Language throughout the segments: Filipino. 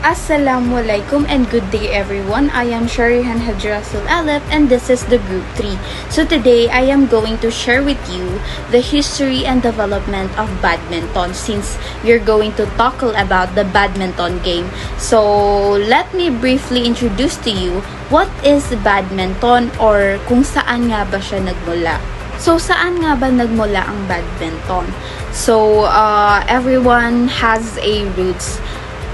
Assalamualaikum and good day everyone. I am Sharihan Hadrasul Alep and this is the Group 3. So today I am going to share with you the history and development of badminton since we're going to talk about the badminton game. So let me briefly introduce to you what is badminton or kung saan nga ba siya nagmula. So, saan nga ba nagmula ang badminton? So, everyone has a roots.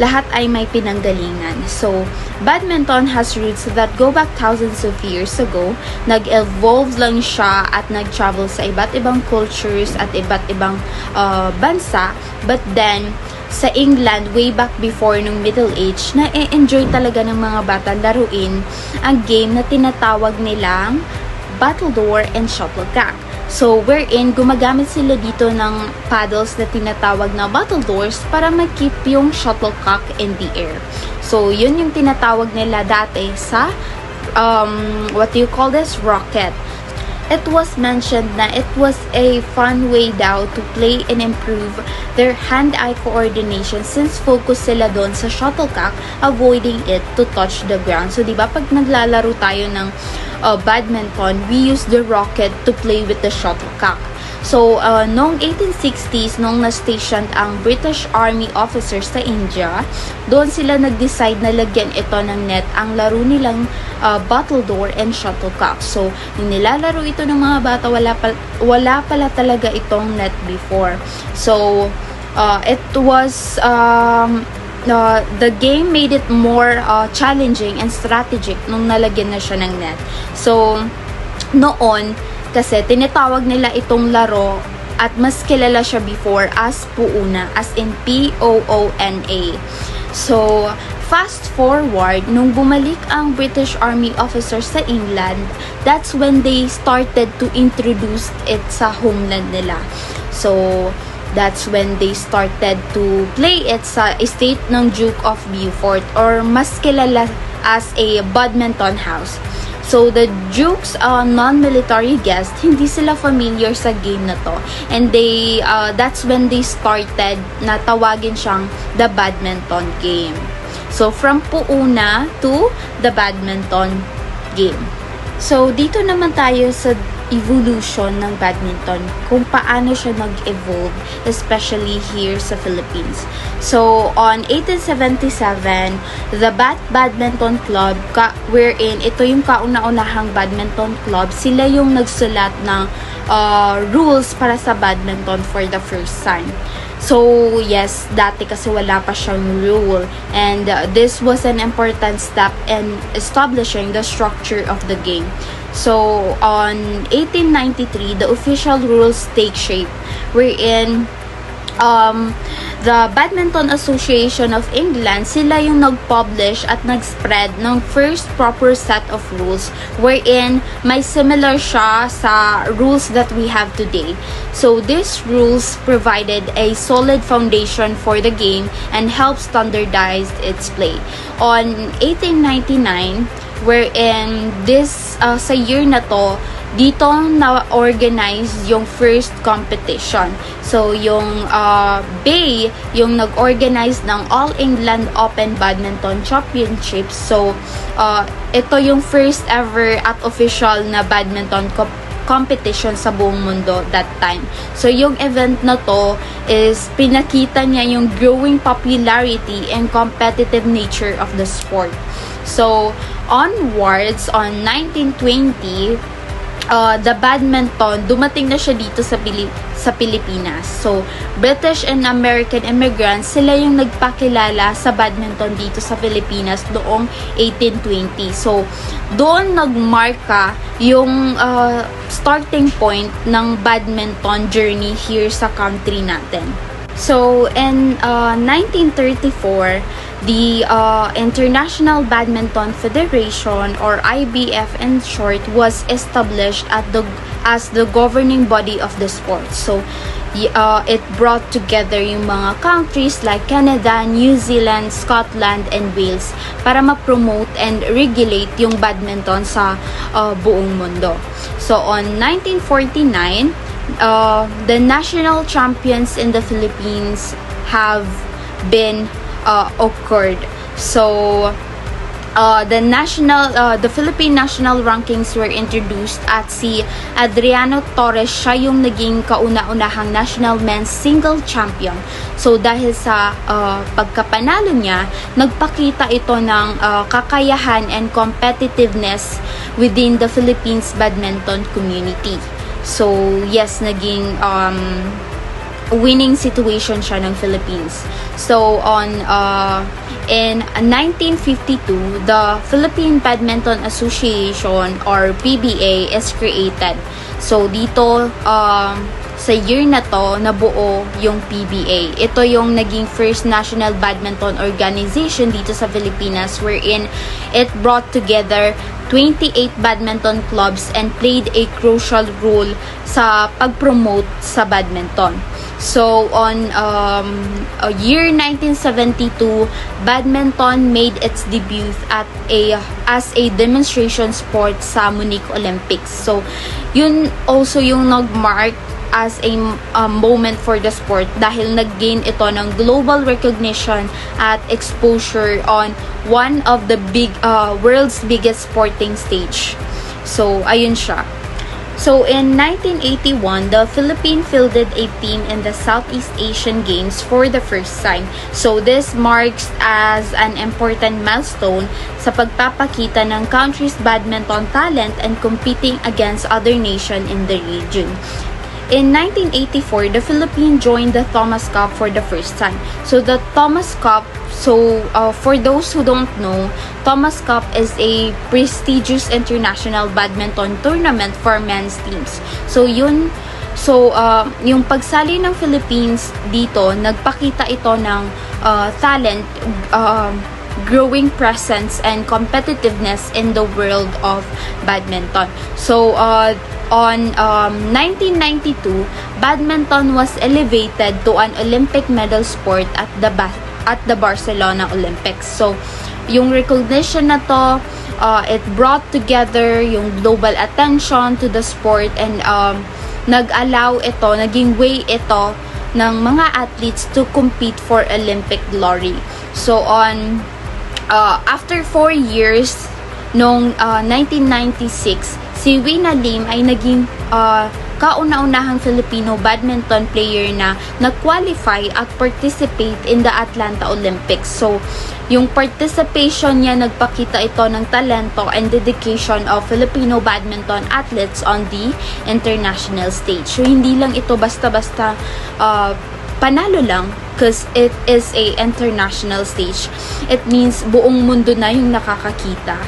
Lahat ay may pinanggalingan. So, badminton has roots that go back thousands of years ago. Nag-evolve lang siya at nag-travel sa iba't ibang cultures at iba't ibang bansa. But then, sa England, way back before nung Middle Age, na-enjoy talaga ng mga bata laruin ang game na tinatawag nilang battledore and shuttlecock. So, wherein gumagamit sila dito ng paddles na tinatawag na battledores para mag-keep yung shuttlecock in the air. So, yun yung tinatawag nila dati sa, what do you call this? Rocket. It was mentioned na it was a fun way daw to play and improve their hand-eye coordination since focus sila doon sa shuttlecock, avoiding it to touch the ground. So, di ba pag naglalaro tayo ng badminton, we use the rocket to play with the shuttlecock. So, noong 1860s, noong na-stationed ang British Army officers sa India, doon sila nag-decide na lagyan ito ng net ang laro nilang battledore and shuttlecock. So, yung nilalaro ito ng mga bata, wala pala talaga itong net before. So, it was the game made it more challenging and strategic nung nalagyan na siya ng net. So, noon, kasi tinatawag nila itong laro at mas kilala siya before as puuna, as in P-O-O-N-A. So, fast forward, nung bumalik ang British Army officers sa England, that's when they started to introduce it sa homeland nila. So, that's when they started to play it sa estate ng Duke of Beaufort or mas kilala as a badminton house. So, the Duke's non-military guests, hindi sila familiar sa game na to. And they, that's when they started na tawagin siyang the badminton game. So, from puuna to the badminton game. So, dito naman tayo sa evolution ng badminton, kung paano siya nag-evolve, especially here sa Philippines. So, on 1877, the Badminton Club, wherein ito yung kauna-unahang badminton club, sila yung nagsulat ng rules para sa badminton for the first time. So, yes, dati kasi wala pa siyang rule. And this was an important step in establishing the structure of the game. So, on 1893, the official rules take shape, wherein the Badminton Association of England, sila yung nag-publish at nag-spread ng first proper set of rules wherein may similar siya sa rules that we have today. So, these rules provided a solid foundation for the game and helped standardize its play. On 1899, wherein this sa year na to, dito na-organize yung first competition. So, yung Bay, yung nag-organize ng All England Open Badminton Championships. So, ito yung first ever at official na badminton competition sa buong mundo that time. So, yung event na to is pinakita niya yung growing popularity and competitive nature of the sport. So, onwards, on 1920, the badminton, dumating na siya dito sa Pilipinas. So, British and American immigrants, sila yung nagpakilala sa badminton dito sa Pilipinas noong 1820. So, doon nagmarka yung starting point ng badminton journey here sa country natin. So, in 1934, the International Badminton Federation, or IBF in short, was established as the governing body of the sport. So, it brought together yung mga countries like Canada, New Zealand, Scotland, and Wales para ma-promote and regulate yung badminton sa buong mundo. So, on 1949, the national champions in the Philippines have been occurred. So, the Philippine national rankings were introduced at si Adriano Torres, siya yung naging kauna-unahang national men's single champion. So dahil sa pagkapanalo niya, nagpakita ito ng kakayahan and competitiveness within the Philippines badminton community. So yes, naging winning situation siya ng Philippines. So in 1952, the Philippine Badminton Association or PBA is created. So dito sa year na to nabuo yung PBA. Ito yung naging first national badminton organization dito sa Pilipinas, wherein it brought together 28 badminton clubs and played a crucial role sa pag-promote sa badminton. So on year 1972, badminton made its debut as a demonstration sport sa Munich Olympics. So yun also yung nag-mark as a moment for the sport dahil nag-gain ito ng global recognition at exposure on one of the world's biggest sporting stage. So ayun siya. So in 1981, the Philippines fielded a team in the Southeast Asian Games for the first time. So this marks as an important milestone sa pagpapakita ng country's badminton talent and competing against other nations in the region. In 1984, the Philippines joined the Thomas Cup for the first time. So the Thomas Cup, for those who don't know, Thomas Cup is a prestigious international badminton tournament for men's teams. So yung pagsali ng Philippines dito, nagpakita ito ng talent, growing presence and competitiveness in the world of badminton. So on 1992, badminton was elevated to an Olympic medal sport at the Barcelona Olympics. So yung recognition na to, it brought together yung global attention to the sport and naging way ito ng mga athletes to compete for Olympic glory. So after 4 years, noong 1996, si Wina Lim ay naging kauna-unahang Filipino badminton player na nag-qualify at participate in the Atlanta Olympics. So, yung participation niya, nagpakita ito ng talento and dedication of Filipino badminton athletes on the international stage. So, hindi lang ito basta-basta panalo lang, because it is a international stage. It means buong mundo na yung nakakakita.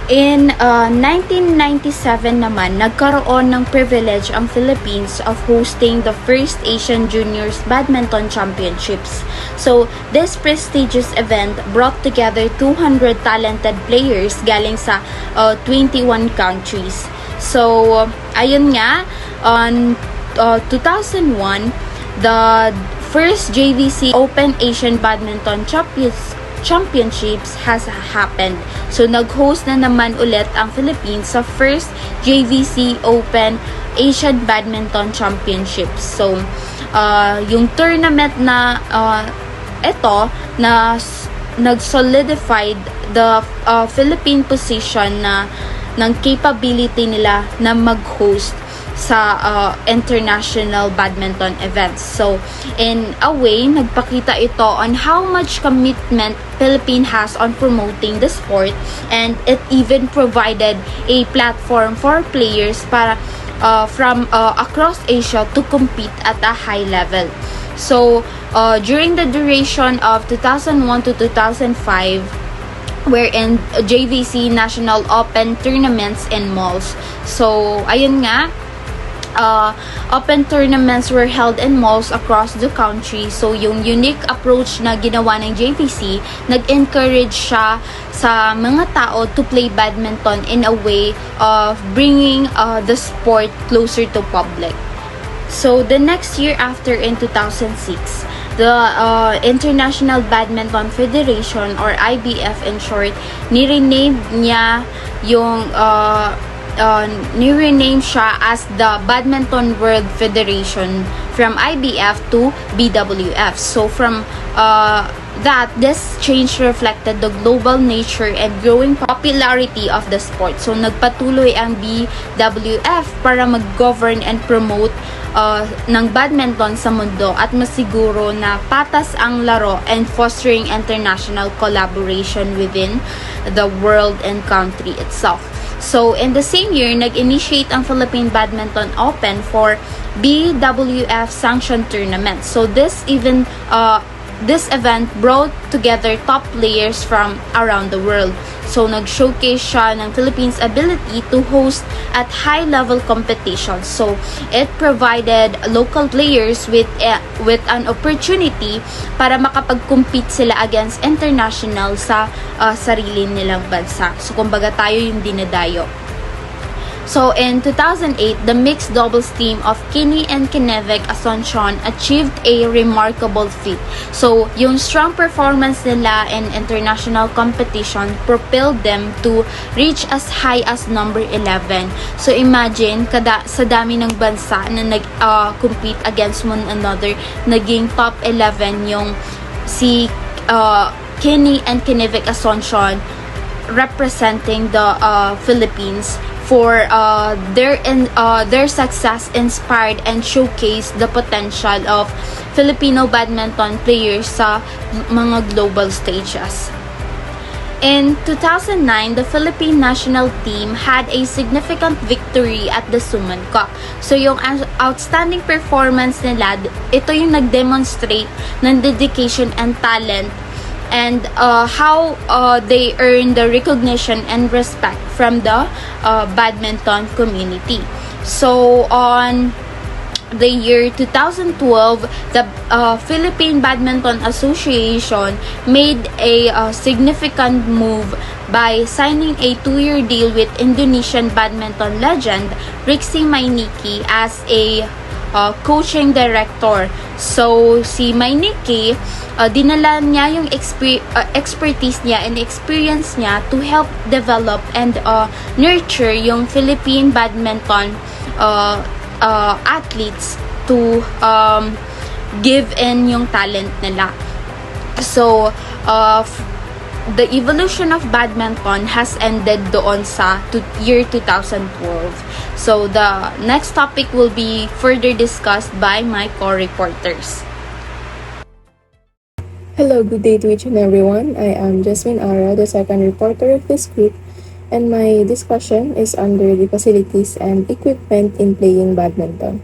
In 1997 naman, nagkaroon ng privilege ang Philippines of hosting the first Asian Juniors Badminton Championships. So, this prestigious event brought together 200 talented players galing sa 21 countries. So, ayun nga, on 2001, the first JVC Open Asian Badminton Championships has happened. So, nag-host na naman ulit ang Philippines sa first JVC Open Asian Badminton Championships. So, yung tournament na ito na nag-solidified the Philippine position na ng capability nila na mag-host sa international badminton events. So, in a way, nagpakita ito on how much commitment Philippines has on promoting the sport, and it even provided a platform for players para from across Asia to compete at a high level. So, during the duration of 2001 to 2005, wherein JVC National Open tournaments in malls. So, ayun nga, open tournaments were held in malls across the country. So, yung unique approach na ginawa ng JVC, nag-encourage siya sa mga tao to play badminton in a way of bringing the sport closer to public. So, the next year after, in 2006, the International Badminton Federation, or IBF in short, ni-rename niya yung ni-rename siya as the Badminton World Federation from IBF to BWF. So, from that this change reflected the global nature and growing popularity of the sport. So nagpatuloy ang BWF para mag-govern and promote ng badminton sa mundo at masiguro na patas ang laro and fostering international collaboration within the world and country itself. So in the same year, nag-initiate ang Philippine Badminton Open for BWF sanctioned tournament. So this event brought together top players from around the world. So, nag-showcase siya ng Philippines' ability to host at high-level competitions. So, it provided local players with an opportunity para makapag-compete sila against international sa sarili nilang bansa. So, kumbaga tayo yung dinadayo. So, in 2008, the mixed doubles team of Kinney and Kinevek Asuncion achieved a remarkable feat. So, yung strong performance nila in international competition propelled them to reach as high as number 11. So, imagine, sa dami ng bansa na nag-compete against one another, naging top 11 yung si Kinney and Kinevek Asuncion representing the Philippines for their success inspired and showcased the potential of Filipino badminton players sa mga global stages. In 2009, the Philippine national team had a significant victory at the Suman Cup. So yung outstanding performance nila, ito yung nag-demonstrate ng dedication and talent and how they earn the recognition and respect from the badminton community. So on the year 2012, the Philippine Badminton Association made a significant move by signing a 2-year deal with Indonesian badminton legend Rixie Mainiki as a coaching director. So, si Mainiki, dinala niya yung expertise niya and experience niya to help develop and nurture yung Philippine badminton athletes to give in yung talent nila. So, the evolution of badminton has ended doon sa year 2012. So, the next topic will be further discussed by my co-reporters. Hello, good day to each and everyone. I am Jasmine Ara, the second reporter of this group, and my discussion is under the facilities and equipment in playing badminton.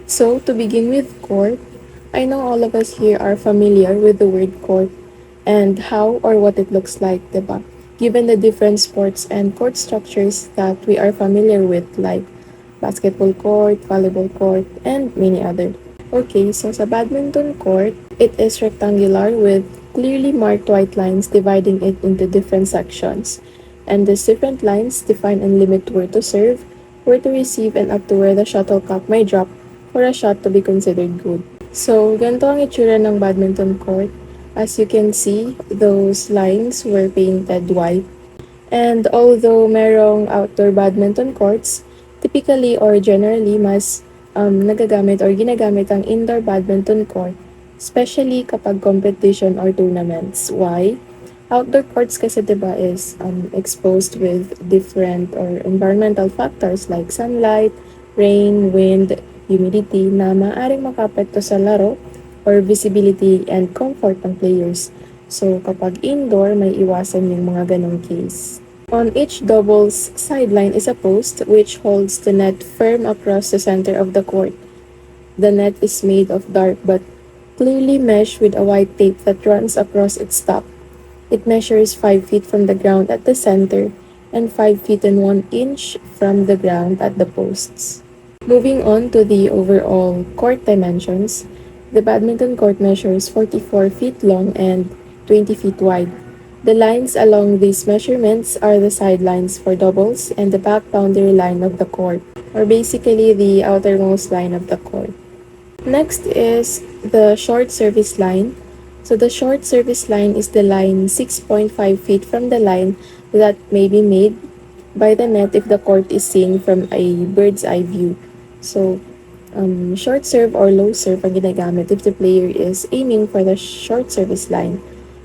So, to begin with court, I know all of us here are familiar with the word court and how or what it looks like, diba? Given the different sports and court structures that we are familiar with, like basketball court, volleyball court, and many other. Okay, so sa badminton court, it is rectangular with clearly marked white lines dividing it into different sections. And these different lines define and limit where to serve, where to receive, and up to where the shuttlecock may drop for a shot to be considered good. So, ganito ang itsura ng badminton court. As you can see, those lines were painted white. And although merong outdoor badminton courts, typically or generally mas nagagamit or ginagamit ang indoor badminton court, especially kapag competition or tournaments. Why? Outdoor courts kasi diba is exposed with different or environmental factors like sunlight, rain, wind, humidity na maaaring makapekto sa laro or visibility and comfort ng players. So, kapag indoor, may iwasan yung mga ganong case. On each double's sideline is a post which holds the net firm across the center of the court. The net is made of dark but clearly meshed with a white tape that runs across its top. It measures 5 feet from the ground at the center and 5 feet and 1 inch from the ground at the posts. Moving on to the overall court dimensions, the badminton court measures 44 feet long and 20 feet wide. The lines along these measurements are the sidelines for doubles and the back boundary line of the court, or basically the outermost line of the court. Next is the short service line. So the short service line is the line 6.5 feet from the line that may be made by the net if the court is seen from a bird's eye view. So, short serve or low serve ang ginagamit if the player is aiming for the short service line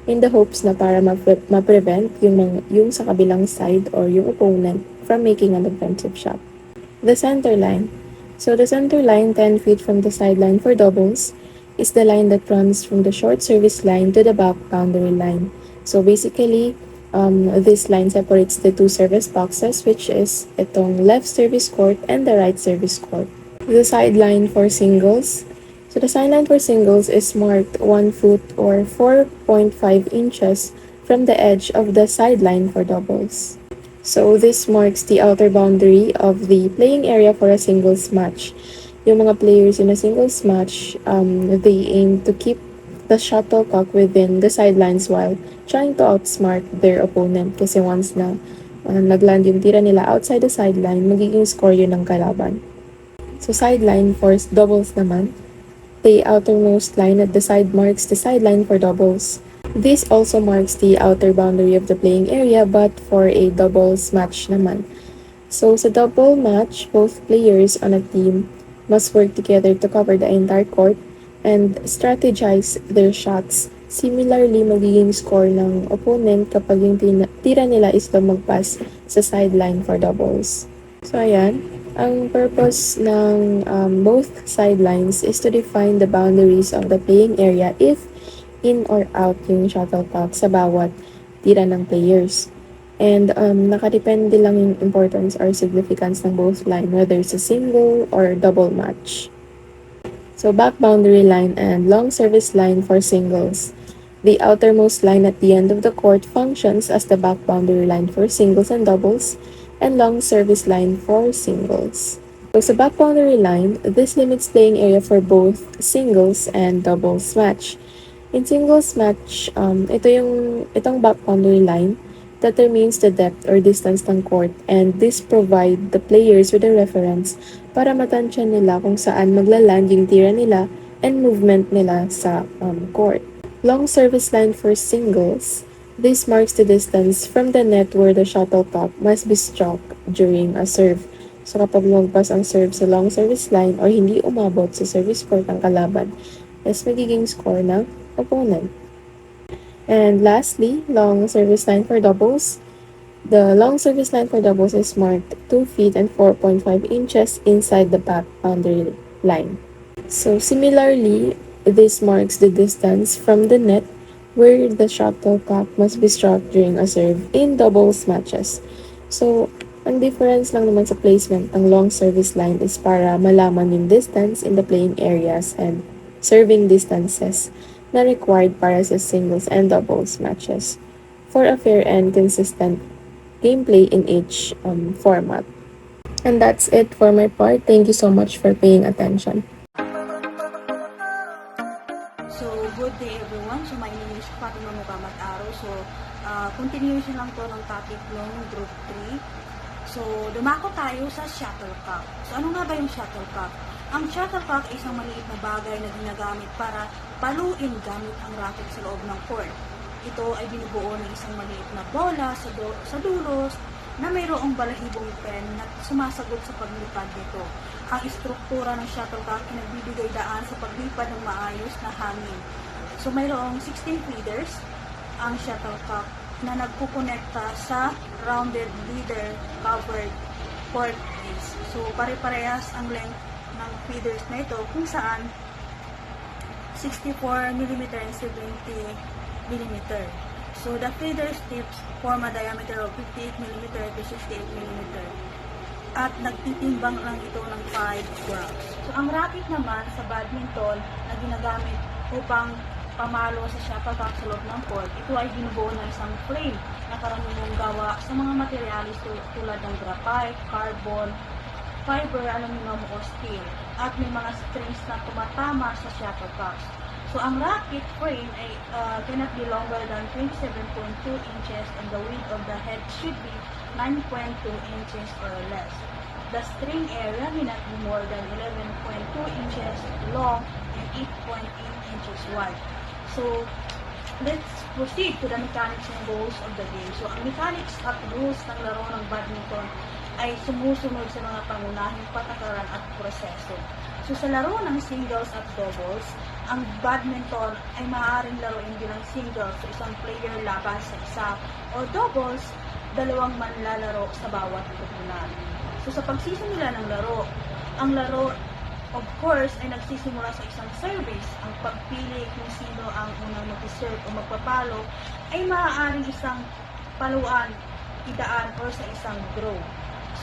in the hopes na para ma-prevent yung sa kabilang side or yung opponent from making an offensive shot. The center line. So the center line, 10 feet from the sideline for doubles, is the line that runs from the short service line to the back boundary line. So basically, this line separates the two service boxes, which is itong left service court and the right service court. The sideline for singles. So the sideline for singles is marked 1 foot or 4.5 inches from the edge of the sideline for doubles. So this marks the outer boundary of the playing area for a singles match. Yung mga players in a singles match, they aim to keep the shuttlecock within the sidelines while trying to outsmart their opponent. Kasi once na nagland yung tira nila outside the sideline, magiging score yun ng kalaban. So sideline for doubles naman, the outermost line at the side marks the sideline for doubles. This also marks the outer boundary of the playing area but for a doubles match naman. So sa double match, both players on a team must work together to cover the entire court and strategize their shots. Similarly, magiging score ng opponent kapag yung tira nila is lumagpas sa sideline for doubles. So ayan, ang purpose ng both sidelines is to define the boundaries of the playing area if in or out yung shuttlecock sa bawat tira ng players. And nakadepende lang yung importance or significance ng both line, whether it's a single or double match. So back boundary line and long service line for singles. The outermost line at the end of the court functions as the back boundary line for singles and doubles, and long service line for singles. So sa back boundary line, this limits playing area for both singles and doubles match. In singles match, itong back boundary line determines the depth or distance ng court, and this provide the players with a reference para matansya nila kung saan maglaland yung tira nila and movement nila sa court. Long service line for singles. This marks the distance from the net where the shuttlecock must be struck during a serve. So kapag lumagpas ang serve sa long service line or hindi umabot sa service court ang kalaban, is magiging score ng opponent. And lastly, long service line for doubles. The long service line for doubles is marked 2 feet and 4.5 inches inside the back boundary line. So similarly, this marks the distance from the net where the shuttlecock must be struck during a serve in doubles matches. So, ang difference lang naman sa placement ng long service line is para malaman yung distance in the playing areas and serving distances na required para sa singles and doubles matches for a fair and consistent gameplay in each format. And that's it for my part. Thank you so much for paying attention. So, good day everyone. So, my name is Fatima Mukamat Aro. So, continuation lang to ng topic ng Group 3. So, dumako tayo sa shuttlecock. So, ano nga ba yung shuttlecock? Ang shuttlecock ay isang maliit na bagay na ginagamit para paluin gamit ang racket sa loob ng court. Ito ay binubuo ng isang maliit na bola sa dulos na mayroong balahibong pen na sumasagot sa paglipad nito. Ang istruktura ng shuttlecock ay nagbibigay daan sa paglipad ng maayos na hangin. So mayroong 16 feeders ang shuttlecock na nagkukonekta sa rounded leader covered court base. So pare-parehas ang length ng feeders na ito kung saan 64mm and 70mm. So the feeder tips form a diameter of 58mm to 68mm. At nagtitimbang lang ito ng 5 grams. So ang racket naman sa badminton na ginagamit upang pamalo sa shuttlecock sa loob ng court, ito ay binubuo ng isang frame na karaniwang gawa sa mga materialis tulad ng graphite, carbon, fiber, aluminum o steel. At may mga strings na tumatama sa shuttlecocks. So ang racket frame ay cannot be longer than 27.2 inches and the width of the head should be 9.2 inches or less. The string area may not be more than 11.2 inches long and 8.8 inches wide. So let's proceed to the mechanics and rules of the game. So ang mechanics at rules ng laro ng badminton ay sumusunod sa mga pangunahing patakaran at proseso. So sa laro ng singles at doubles, ang badminton ay maaaring laruin bilang singles, so isang player laban sa isa, o doubles, dalawang manlalaro sa bawat koponan. So sa pagsisimula ng laro, ang laro of course ay nagsisimula sa isang service. Ang pagpili kung sino ang unang mag-serve o magpapalo ay maaaring isang paluan, idaan, or sa isang draw.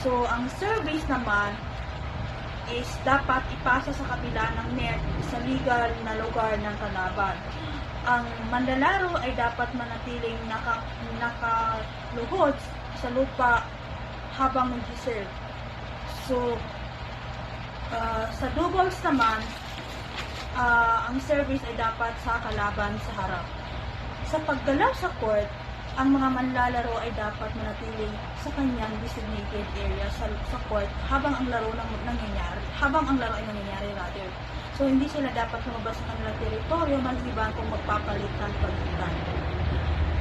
So ang service naman is dapat ipasa sa kabila ng net sa legal na lugar ng kalaban. Ang manlalaro ay dapat manatiling nakaluhod sa lupa habang nag-serve. So, sa doubles naman, ang service ay dapat sa kalaban sa harap. Sa paggalaw sa court, ang mga manlalaro ay dapat manatiling sa kanyang designated area sa court habang ang laro ay nangyayari rather. So hindi sila dapat lumabas sa kanilang teritoryo maliban kung magpapalit ng pagitan.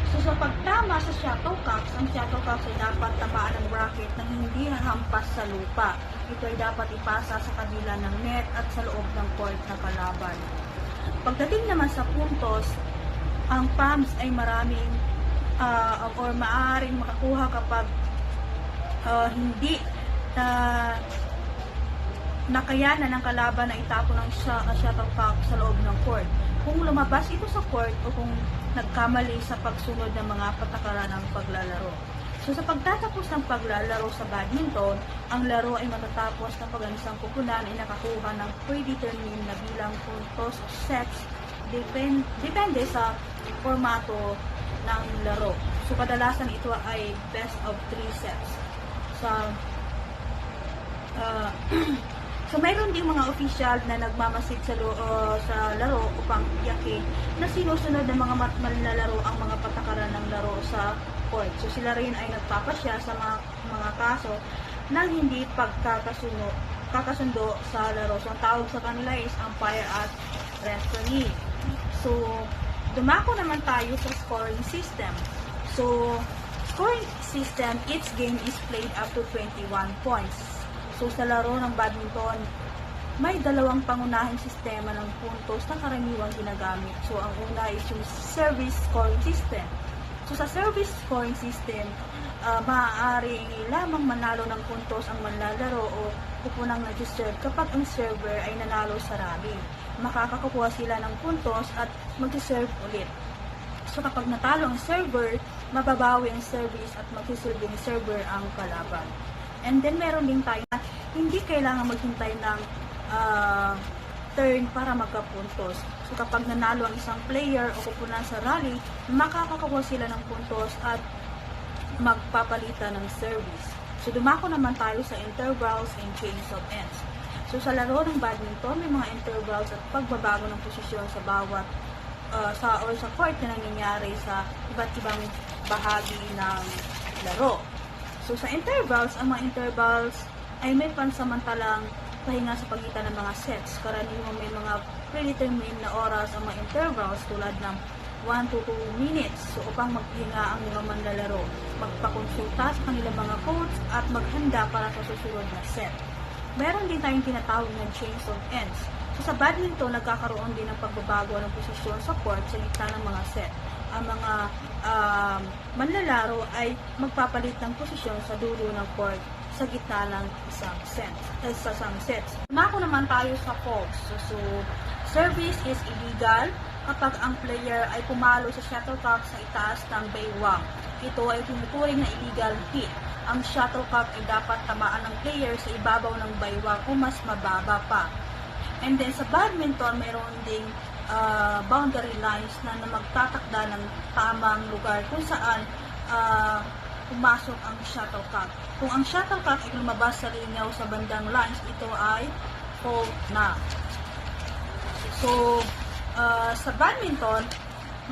So sa pagtama sa shuttlecocks, ang shuttlecocks ay dapat tamaan ng bracket na hindi hahampas sa lupa. Ito ay dapat ipasa sa kabila ng net at sa loob ng court na kalaban. Pagdating naman sa puntos, ang palms ay maraming or maaaring makakuha kapag hindi nakayanan ng kalaban na itapon ng shuttlecock sa loob ng court. Kung lumabas ito sa court o kung nagkamali sa pagsunod ng mga patakaran ng paglalaro. So sa pagtatapos ng paglalaro sa badminton, ang laro ay matatapos kapag ang isang koponan ay nakakuha ng predetermined na bilang puntos o sets depende sa formato ng laro. So kadalasan ito ay best of 3 sets. So mayroon din mga official na nagmamasid sa laro upang tiyakin na sinusunod ng mga manlalaro ang mga patakaran ng laro sa court. So sila rin ay nagpapasya sa mga kaso ng hindi pagkakasundo sa laro. So ang tawag sa kanila is umpire at referee. So dumako naman tayo sa scoring system. So scoring system, each game is played up to 21 points. So sa laro ng badminton, may dalawang pangunahing sistema ng puntos na karaniwang ginagamit. So ang una is yung service scoring system. So sa service scoring system, maaari lamang manalo ng puntos ang manlalaro o kupunang nag-serve kapag ang server ay nanalo sa rally. Makakakuha sila ng puntos at mag-serve ulit. So kapag natalo ang server, mababawi ang service at mag-serve din server ang kalaban. And then meron din tayo na hindi kailangan maghintay ng turn para magkapuntos. So kapag nanalo ang isang player o kupunan sa rally, makakakuha sila ng puntos at magpapalitan ng service. So dumako naman tayo sa intervals and change of ends. So sa laro ng badminton, may mga intervals at pagbabago ng posisyon sa bawat sa court na nangyayari sa iba't ibang bahagi ng laro. So sa intervals, ang mga intervals ay may pansamantalang pahinga sa pagitan ng mga sets. Karaniwang may mga predetermined na oras ang mga intervals tulad ng 1 to 2 minutes. So upang magpahinga ang mga manlalaro, magpakonsulta sa kanilang mga coach at maghanda para sa susunod na set. Meron din tayong tinatawag ng change of ends. So sa badminton, nagkakaroon din ng pagbabago ng posisyon sa court sa gitna ng mga set. Ang mga manlalaro ay magpapalit ng posisyon sa dulo ng court sa gitna ng isang set. Dumako naman tayo sa faults. So service is illegal kapag ang player ay pumalo sa shuttlecock sa itaas ng baywang. Ito ay tinuturing na illegal hit. Ang shuttlecock ay dapat tamaan ng player sa ibabaw ng baywang o mas mababa pa. And then sa badminton, mayroon ding boundary lines na magtatakda ng tamang lugar kung saan pumasok ang shuttlecock. Kung ang shuttlecock ay lumabas sa linyaw sa bandang lines, ito ay fault na. So, sa badminton,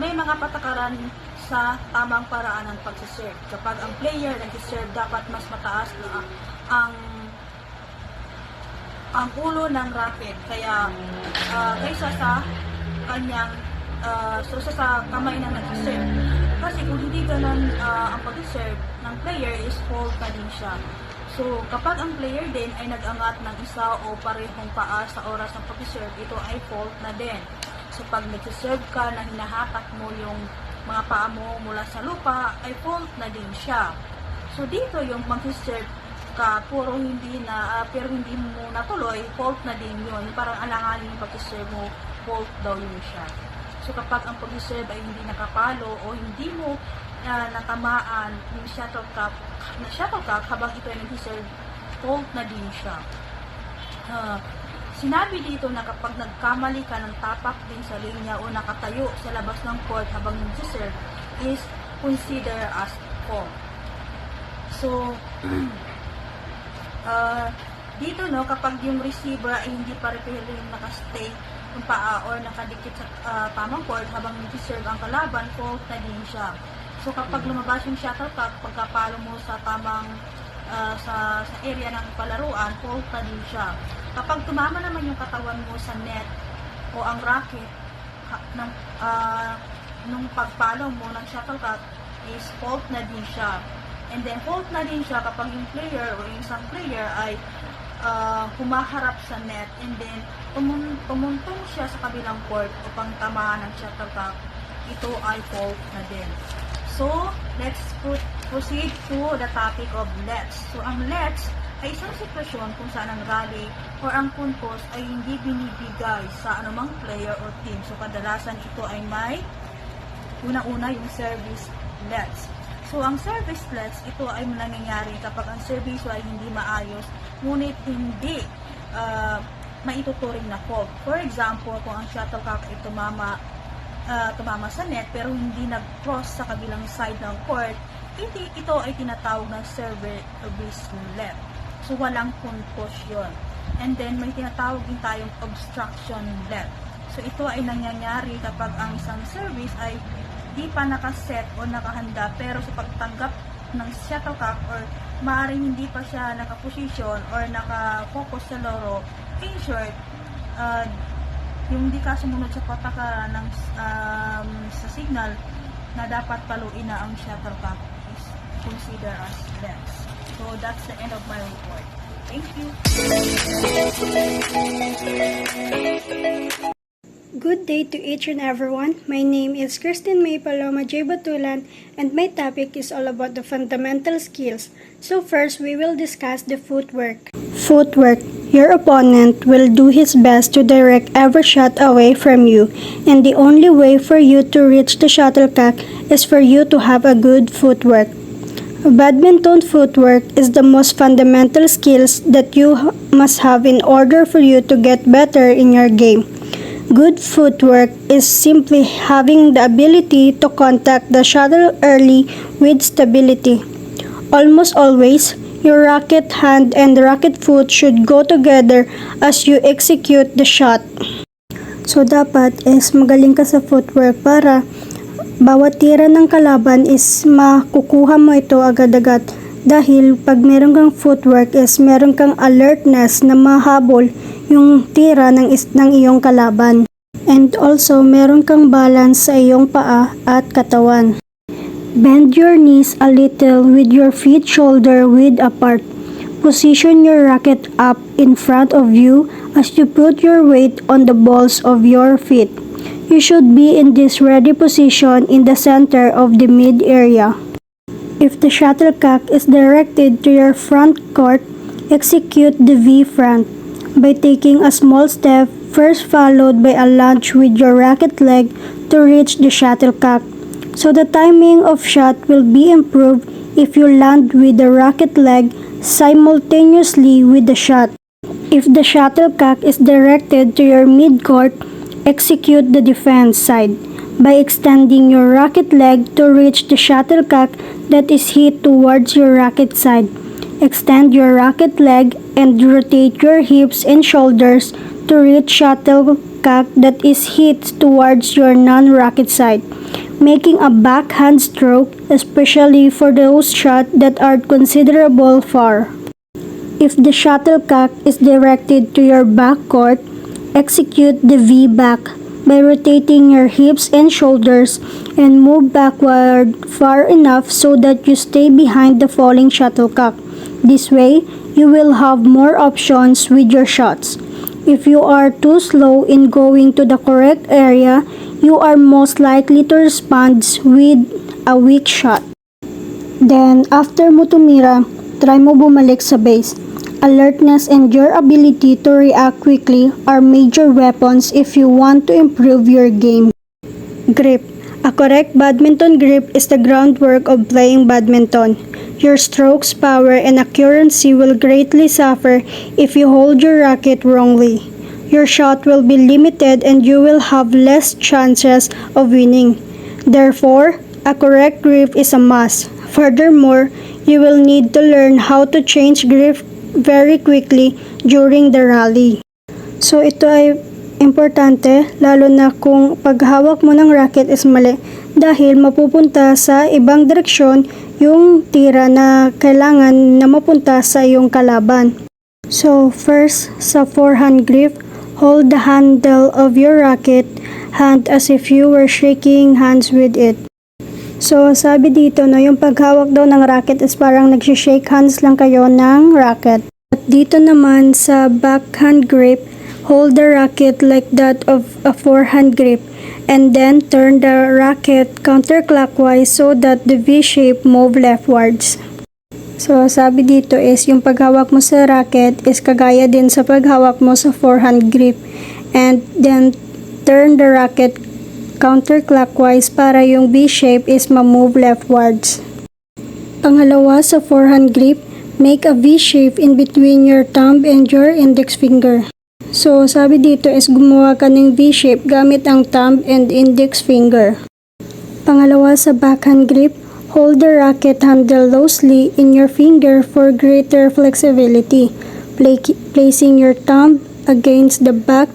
may mga patakaran sa tamang paraan ng pagsiserve. Kapag ang player nag-serve, dapat mas mataas na ang ulo ng racket. Kaya, kaysa sa kanyang sa kamay ng nag-serve. Kasi kung hindi ganun ang pag-serve ng player is fault pa din siya. So, kapag ang player din ay nag-angat ng isa o parehong paa sa oras ng pag-serve, ito ay fault na din. So, pag nag-serve ka na hinahatak mo yung mga paa mo mula sa lupa, ay fault na din siya. So, dito yung mag-serve ka, pero hindi mo natuloy, fault na din yun. Parang alanganin yung pag-serve mo, fault daw yun siya. So, kapag ang pag-serve ay hindi nakapalo o hindi mo natamaan yung shuttlecock habang ito ay nag-serve, fault na din siya. Sinabi dito na kapag nagkamali ka ng tapak din sa linya o nakatayo sa labas ng court habang nag-serve is consider as fault. So, dito kapag yung receiver ay hindi pare-parehong nakastay yung paa or nakadikit sa tamang court habang nag-serve ang kalaban, fault na din siya. So, kapag lumabas yung shuttlecock, pagkapalo mo sa tamang sa area ng palaruan, fault na din siya. Kapag tumama naman yung katawan mo sa net o ang racket nung pagpalo mo ng shuttlecock is fault na din siya. And then, fault na din siya kapag yung player o yung isang player ay humaharap sa net and then tumuntong siya sa kabilang court upang tamaan ng shuttlecock, ito ay fault na din. So, let's proceed to the topic of lets. So, ang lets ay isang sitwasyon kung saan ang rally or ang puntos ay hindi binibigay sa anumang player o team. So, kadalasan ito ay may una-una yung service lets. So, ang service lets, ito ay nangyayari kapag ang service ay hindi maayos, ngunit hindi maituturing na fault. For example, kung ang shuttlecock ay tumama sa net pero hindi nag-cross sa kabilang side ng court, ito ay tinatawag na service let. So, walang puntos yun. And then, may tinatawag din tayong obstruction let. So, ito ay nangyayari kapag ang isang service ay di pa nakaset o nakahanda pero sa pagtanggap ng shuttlecock or maaaring hindi pa siya nakaposisyon or nakafocus sa laro, in short, yung di ka sumunod sa patakaran ng sa signal na dapat paluin na ang shuttlecock is considered as lets. So, that's the end of my report. Thank you. Good day to each and everyone. My name is Christine May Paloma J. Batulan and my topic is all about the fundamental skills. So first, we will discuss the footwork. Footwork. Your opponent will do his best to direct every shot away from you, and the only way for you to reach the shuttlecock is for you to have a good footwork. Badminton footwork is the most fundamental skills that you must have in order for you to get better in your game. Good footwork is simply having the ability to contact the shuttle early with stability. Almost always, your racket hand and racket foot should go together as you execute the shot. So dapat is magaling ka sa footwork para bawat tira ng kalaban is makukuha mo ito agad-agad. Dahil pag meron kang footwork is meron kang alertness na mahabol yung tira ng iyong kalaban. And also meron kang balance sa iyong paa at katawan. Bend your knees a little with your feet shoulder width apart. Position your racket up in front of you as you put your weight on the balls of your feet. You should be in this ready position in the center of the mid area. If the shuttlecock is directed to your front court, execute the V front by taking a small step, first followed by a lunge with your racket leg to reach the shuttlecock. So the timing of shot will be improved if you land with the racket leg simultaneously with the shot. If the shuttlecock is directed to your mid-court, execute the defense side by extending your racket leg to reach the shuttlecock that is hit towards your racket side. Extend your racket leg and rotate your hips and shoulders to reach shuttlecock that is hit towards your non-racket side, making a backhand stroke, especially for those shots that are considerable far. If the shuttlecock is directed to your back court, execute the V back by rotating your hips and shoulders and move backward far enough so that you stay behind the falling shuttlecock. This way, you will have more options with your shots. If you are too slow in going to the correct area, you are most likely to respond with a weak shot. Then, after mo tumira, try mo bumalik sa base. Alertness and your ability to react quickly are major weapons if you want to improve your game. Grip. A correct badminton grip is the groundwork of playing badminton. Your strokes, power, and accuracy will greatly suffer if you hold your racket wrongly. Your shot will be limited and you will have less chances of winning. Therefore, a correct grip is a must. Furthermore, you will need to learn how to change grip very quickly during the rally. So ito ay importante lalo na kung paghawak mo ng racket is mali dahil mapupunta sa ibang direksyon yung tira na kailangan na mapunta sa iyong kalaban. So first, sa forehand grip, hold the handle of your racket hand as if you were shaking hands with it. So, sabi dito, no, yung paghawak daw ng racket is parang nagsishake hands lang kayo ng racket. At dito naman sa backhand grip, hold the racket like that of a forehand grip and then turn the racket counterclockwise so that the V-shape move leftwards. So, sabi dito is yung paghawak mo sa racket is kagaya din sa paghawak mo sa forehand grip and then turn the racket counterclockwise para yung V-shape is ma-move leftwards. Pangalawa sa forehand grip, make a V-shape in between your thumb and your index finger. So, sabi dito is gumawa ka ng V-shape gamit ang thumb and index finger. Pangalawa sa backhand grip, hold the racket handle loosely in your finger for greater flexibility, placing your thumb against the back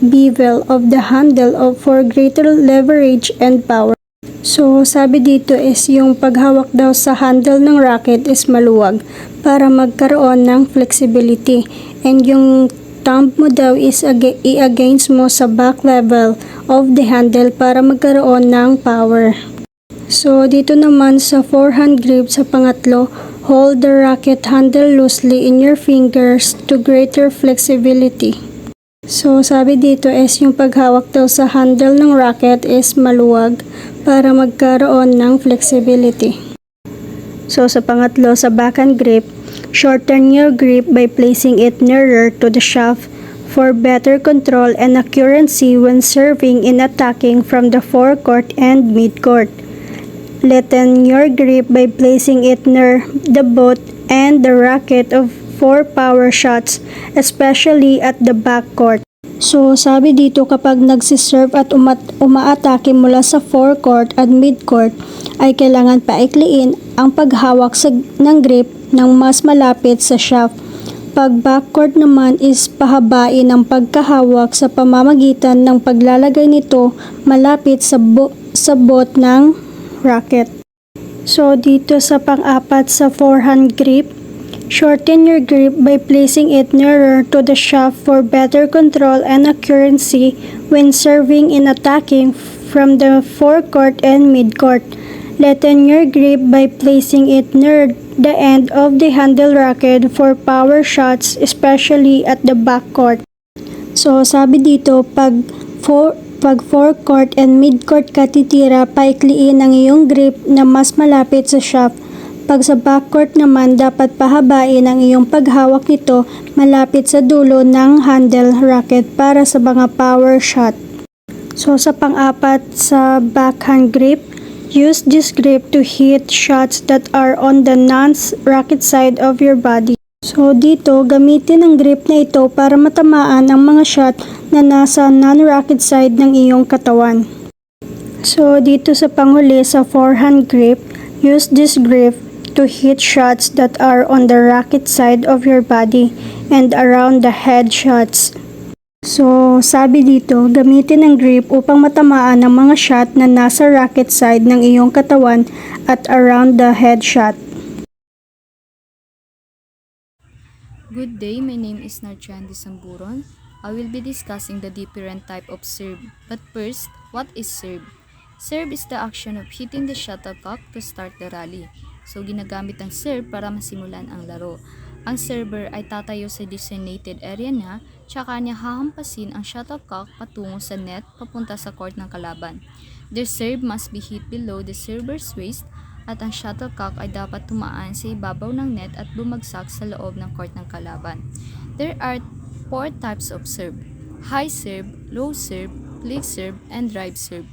bevel of the handle for greater leverage and power. So, sabi dito is yung paghawak daw sa handle ng racket is maluwag para magkaroon ng flexibility and yung thumb mo daw is i-against mo sa back level of the handle para magkaroon ng power. So, dito naman sa forehand grip sa pangatlo, hold the racket handle loosely in your fingers to greater flexibility. So, sabi dito is yung paghawak daw sa handle ng racket is maluwag para magkaroon ng flexibility. So, sa pangatlo, sa backhand grip, shorten your grip by placing it nearer to the shaft for better control and accuracy when serving and attacking from the forecourt and midcourt. Lengthen your grip by placing it near the boot and the racket for power shots, especially at the backcourt. So, sabi dito kapag nagsiserve at umaatake mula sa forecourt at midcourt, ay kailangan paikliin ang paghawak ng grip ng mas malapit sa shaft. Pag backcourt naman is pahabain ang pagkahawak sa pamamagitan ng paglalagay nito malapit sa boot ng racket. So, dito sa pang-apat sa forehand grip, shorten your grip by placing it nearer to the shaft for better control and accuracy when serving and attacking from the forecourt and midcourt. Lengthen your grip by placing it near the end of the handle racket for power shots, especially at the backcourt. So, sabi dito, pag forecourt and midcourt ka titira, paikliin ang iyong grip na mas malapit sa shaft. Pag sa backcourt naman, dapat pahabain ang iyong paghawak nito malapit sa dulo ng handle racket para sa mga power shot. So, sa pang-apat sa backhand grip, use this grip to hit shots that are on the non-racket side of your body. So, dito, gamitin ang grip na ito para matamaan ang mga shot na nasa non-racket side ng iyong katawan. So, dito sa panghuli sa forehand grip, use this grip to hit shots that are on the racket side of your body and around the head shots. So, sabi dito, gamitin ang grip upang matamaan ang mga shot na nasa racket side ng iyong katawan at around the head shot. Good day, my name is Narcian Disamburon. I will be discussing the different type of serve. But first, what is serve? Serve is the action of hitting the shuttlecock to start the rally. So ginagamit ang serve para masimulan ang laro. Ang server ay tatayo sa designated area niya, tsaka niya hahampasin ang shuttlecock patungo sa net papunta sa court ng kalaban. The serve must be hit below the server's waist at ang shuttlecock ay dapat tumaan sa ibabaw ng net at bumagsak sa loob ng court ng kalaban. There are 4 types of serve: high serve, low serve, flick serve, and drive serve.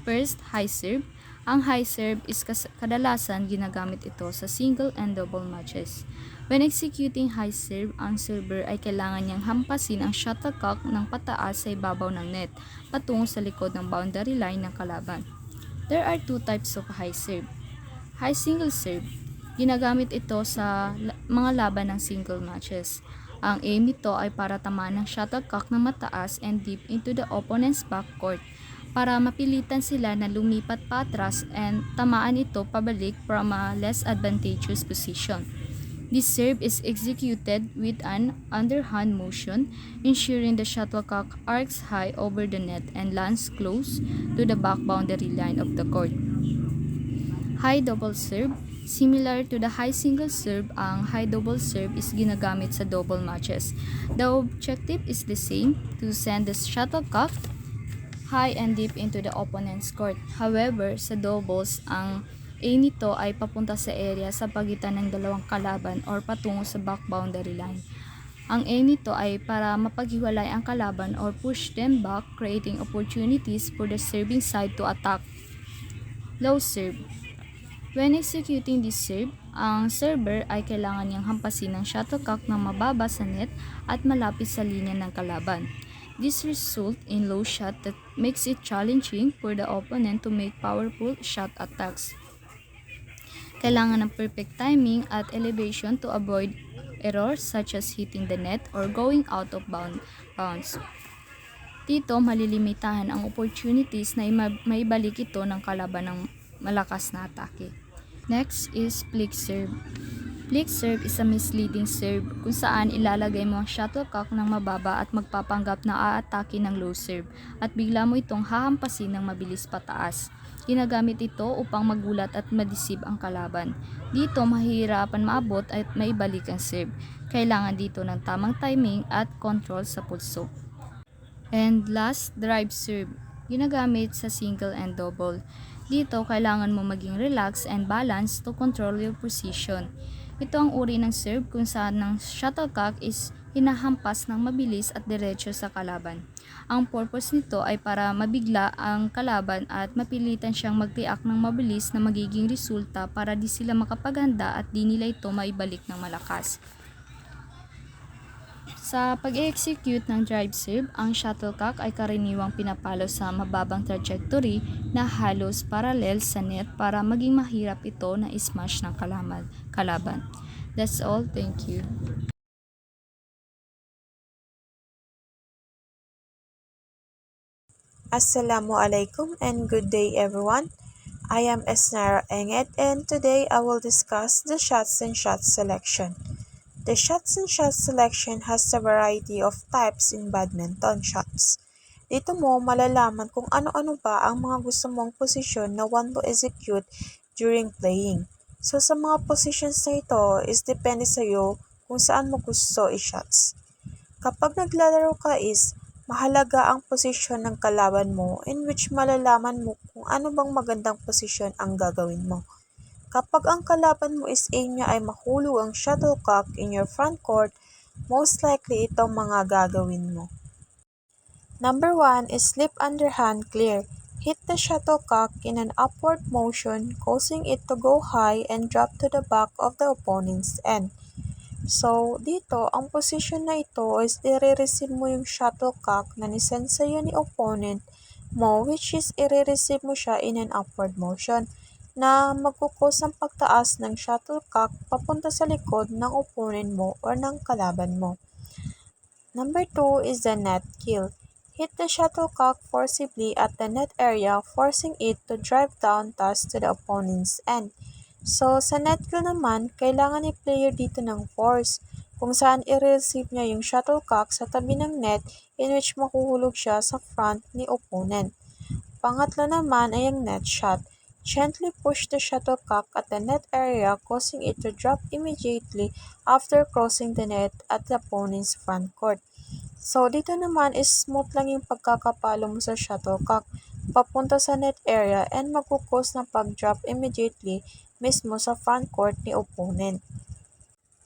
First, high serve. Ang high serve is kadalasan ginagamit ito sa single and double matches. When executing high serve, ang server ay kailangan niyang hampasin ang shuttlecock ng pataas sa ibabaw ng net, patungo sa likod ng boundary line ng kalaban. There are 2 types of high serve. High single serve. Ginagamit ito sa mga laban ng single matches. Ang aim nito ay para tamaan ng shuttlecock ng mataas and deep into the opponent's backcourt para mapilitan sila na lumipat patras and tamaan ito pabalik from a less advantageous position. This serve is executed with an underhand motion, ensuring the shuttlecock arcs high over the net and lands close to the back boundary line of the court. High double serve. Similar to the high single serve, ang high double serve is ginagamit sa double matches. The objective is the same, to send the shuttlecock high and deep into the opponent's court. However, sa doubles, ang aim nito ay papunta sa area sa pagitan ng dalawang kalaban or patungo sa back boundary line. Ang aim nito ay para mapaghiwalay ang kalaban or push them back, creating opportunities for the serving side to attack. Low serve. When executing this serve, ang server ay kailangan niyang hampasin ng shuttlecock na mababa sa net at malapit sa linya ng kalaban. This results in low shot that makes it challenging for the opponent to make powerful shot attacks. Kailangan ng perfect timing at elevation to avoid errors such as hitting the net or going out of bounds. Dito, malilimitahan ang opportunities na maibalik ito ng kalaban ng malakas na atake. Next is flick serve. Flick serve is a misleading serve kung saan ilalagay mo ang shuttlecock ng mababa at magpapanggap na aatake ng low serve at bigla mo itong hahampasin ng mabilis pataas. Ginagamit ito upang magulat at madisib ang kalaban. Dito mahihirapan maabot at maibalik ang serve. Kailangan dito ng tamang timing at control sa pulso. And last, drive serve. Ginagamit sa single and double. Dito, kailangan mo maging relax and balance to control your position. Ito ang uri ng serve kung saan ang shuttlecock is hinahampas ng mabilis at diretso sa kalaban. Ang purpose nito ay para mabigla ang kalaban at mapilitan siyang mag-react ng mabilis na magiging resulta para di sila makapaghanda at di nila ito maibalik ng malakas. Sa pag-execute ng drive serve, ang shuttlecock ay karaniwang pinapalo sa mababang trajectory na halos parallel sa net para maging mahirap ito na smash ng kalaban. That's all. Thank you. Assalamualaikum and good day everyone. I am Esnara Enged and today I will discuss the shots and shot selection. The shots and shot selection has a variety of types in badminton shots. Dito mo malalaman kung ano-ano ba ang mga gusto mong posisyon na want to execute during playing. So sa mga positions na ito is depende sa iyo kung saan mo gusto i-shots. Kapag naglalaro ka is mahalaga ang posisyon ng kalaban mo in which malalaman mo kung ano bang magandang posisyon ang gagawin mo. Kapag ang kalaban mo is aim niya ay mahulog ang shuttlecock in your front court, most likely itong mga gagawin mo. Number 1 is slip underhand clear. Hit the shuttlecock in an upward motion, causing it to go high and drop to the back of the opponent's end. So, dito, ang posisyon na ito is i-receive mo yung shuttlecock na nisend sa'yo ni opponent mo, which is i-receive mo siya in an upward motion na magkukos ang pagtaas ng shuttlecock papunta sa likod ng opponent mo or ng kalaban mo. Number 2 is the net kill. Hit the shuttlecock forcibly at the net area, forcing it to drive down toss to the opponent's end. So, sa net kill naman, kailangan ni player dito ng force kung saan i-receive niya yung shuttlecock sa tabi ng net in which mahuhulog siya sa front ni opponent. Pangatlo naman ay ang net shot. gently push the shuttlecock at the net area, causing it to drop immediately after crossing the net at the opponent's front court. So, dito naman is smooth lang yung pagkakapalo mo sa shuttlecock papunta sa net area and magkukos ng pag-drop immediately mismo sa front court ni opponent.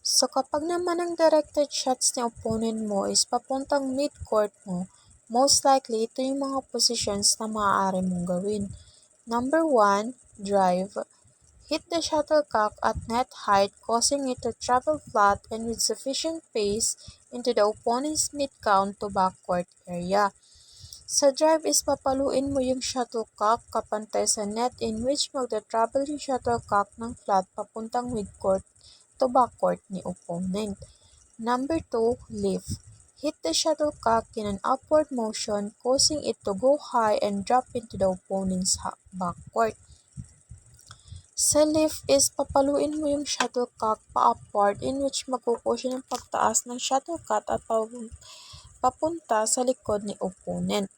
So, kapag naman ang directed shots ni opponent mo is papuntang mid-court mo, most likely ito yung mga positions na maaari mong gawin. Number 1, drive. Hit the shuttlecock at net height, causing it to travel flat and with sufficient pace into the opponent's mid-count to backcourt area. Sa drive is papaluin mo yung shuttlecock kapantay sa net in which magta-travel yung shuttlecock ng flat papuntang midcourt to backcourt ni opponent. Number 2, lift. Hit the shuttlecock in an upward motion, causing it to go high and drop into the opponent's backcourt. Sa lift is papaluin mo yung shuttlecock pa-upward in which magkukusya ng pagtaas ng shuttlecock at papunta sa likod ni opponent.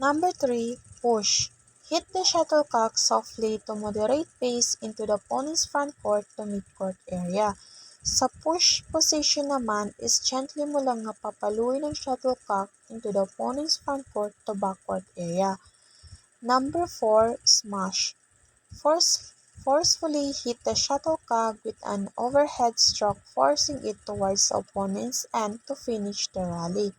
Number 3, push. Hit the shuttlecock softly to moderate pace into the opponent's front court to mid-court area. Sa push position naman is gently mo lang nga papaluin ang shuttlecock into the opponent's front court to backcourt area. Number 4, smash. Forcefully hit the shuttlecock with an overhead stroke, forcing it towards the opponent's end to finish the rally.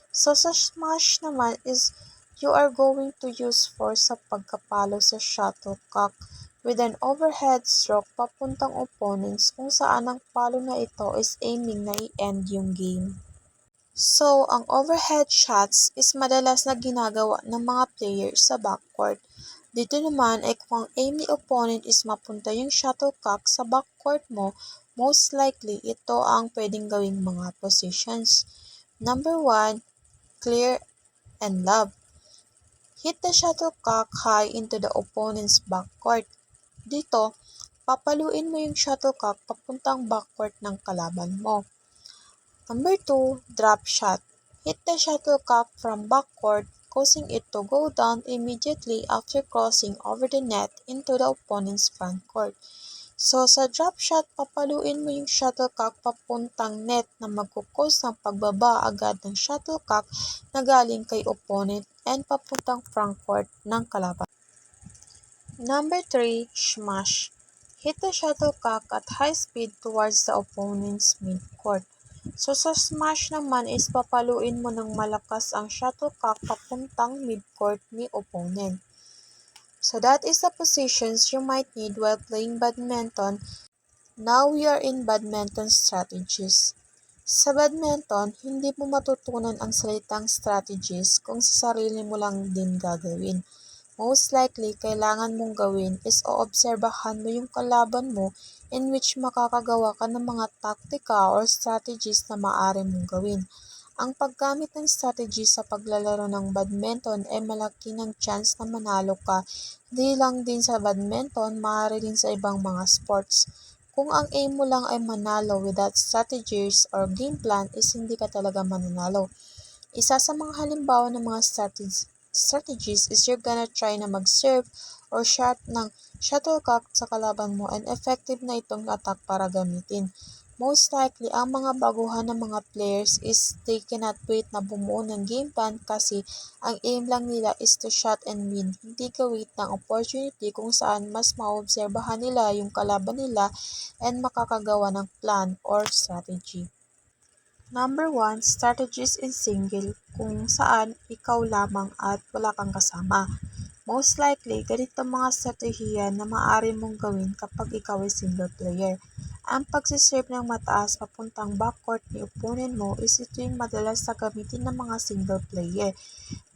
So sa smash naman is you are going to use force sa pagkapalo sa shuttlecock with an overhead stroke papuntang opponents kung saan ang palo na ito is aiming na i-end yung game. So, ang overhead shots is madalas na ginagawa ng mga players sa backcourt. Dito naman ay kung ang aim ni opponent is mapunta yung shuttlecock sa backcourt mo, most likely ito ang pwedeng gawing mga positions. Number 1, clear and lob. Hit the shuttlecock high into the opponent's backcourt. Dito, papaluin mo yung shuttlecock papuntang backcourt ng kalaban mo. Number 2, drop shot. Hit the shuttlecock from backcourt, causing it to go down immediately after crossing over the net into the opponent's front court. So, sa drop shot, papaluin mo yung shuttlecock papuntang net na magkukos ng pagbaba agad ng shuttlecock na galing kay opponent and papuntang front court ng kalaban. Number 3, smash. Hit the shuttlecock at high speed towards the opponent's midcourt. So, sa smash naman is papaluin mo ng malakas ang shuttlecock papuntang midcourt ni opponent. So, that is the positions you might need while playing badminton. Now, we are in badminton strategies. Sa badminton, hindi mo matutunan ang salitang strategies kung sa sarili mo lang din gagawin. Most likely, kailangan mong gawin is oobserbahan mo yung kalaban mo in which makakagawa ka ng mga taktika or strategies na maaari mong gawin. Ang paggamit ng strategies sa paglalaro ng badminton ay malaki ng chance na manalo ka. Hindi lang din sa badminton, maaari din sa ibang mga sports. Kung ang aim mo lang ay manalo without strategies or game plan is hindi ka talaga mananalo. Isa sa mga halimbawa ng mga strategies is you're gonna try na mag-serve or shot ng shuttlecock sa kalaban mo and effective na itong attack para gamitin. Most likely, ang mga baguhan ng mga players is they cannot wait na bumuo ng game plan kasi ang aim lang nila is to shot and win. Hindi ka wait ng opportunity kung saan mas maobserbahan nila yung kalaban nila and makakagawa ng plan or strategy. Number 1, strategies in single, kung saan ikaw lamang at wala kang kasama. Most likely, ganito mga strategiya na maaari mong gawin kapag ikaw ay single player. Ang pagsiserve ng mataas papuntang backcourt ni opponent mo is ito yung madalas na gamitin ng mga single player.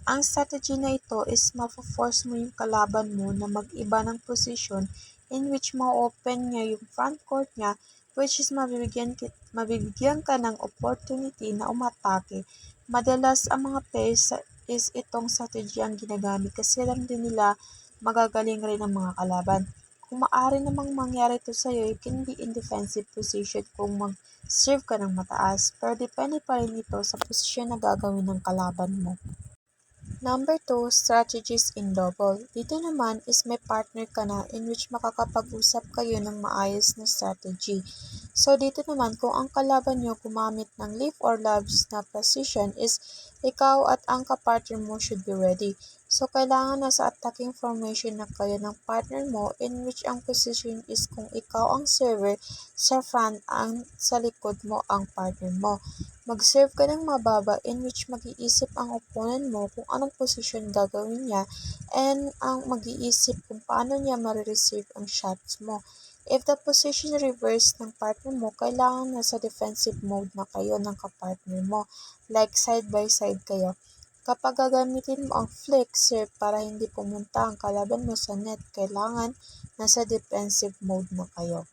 Ang strategy na ito is mapo-force mo yung kalaban mo na mag-iba ng position in which ma-open niya yung front court niya, which is mabibigyan ka ng opportunity na umatake. Madalas ang mga players is itong strategy ang ginagamit kasi alam din nila magagaling rin ang mga kalaban. Kung maaari namang mangyari ito sa'yo, you can be in defensive position kung mag-serve ka ng mataas, pero depende pa rin ito sa posisyon na gagawin ng kalaban mo. Number 2, strategies in double. Dito naman is may partner ka na in which makakapag-usap kayo ng maayos na strategy. So dito naman kung ang kalaban nyo gumamit ng leaf or loves na position is ikaw at ang kapartner mo should be ready. So kailangan nasa attacking formation na kayo ng partner mo in which ang position is kung ikaw ang server, sa front ang sa likod mo ang partner mo. Mag-serve ka ng mababa in which mag-iisip ang opponent mo kung anong posisyon gagawin niya and ang mag-iisip kung paano niya ma-receive ang shots mo. If the position reverse ng partner mo, kailangan nasa defensive mode na kayo ng kapartner mo, like side by side kayo. Kapag gagamitin mo ang flick serve para hindi pumunta ang kalaban mo sa net, kailangan nasa defensive mode na kayo.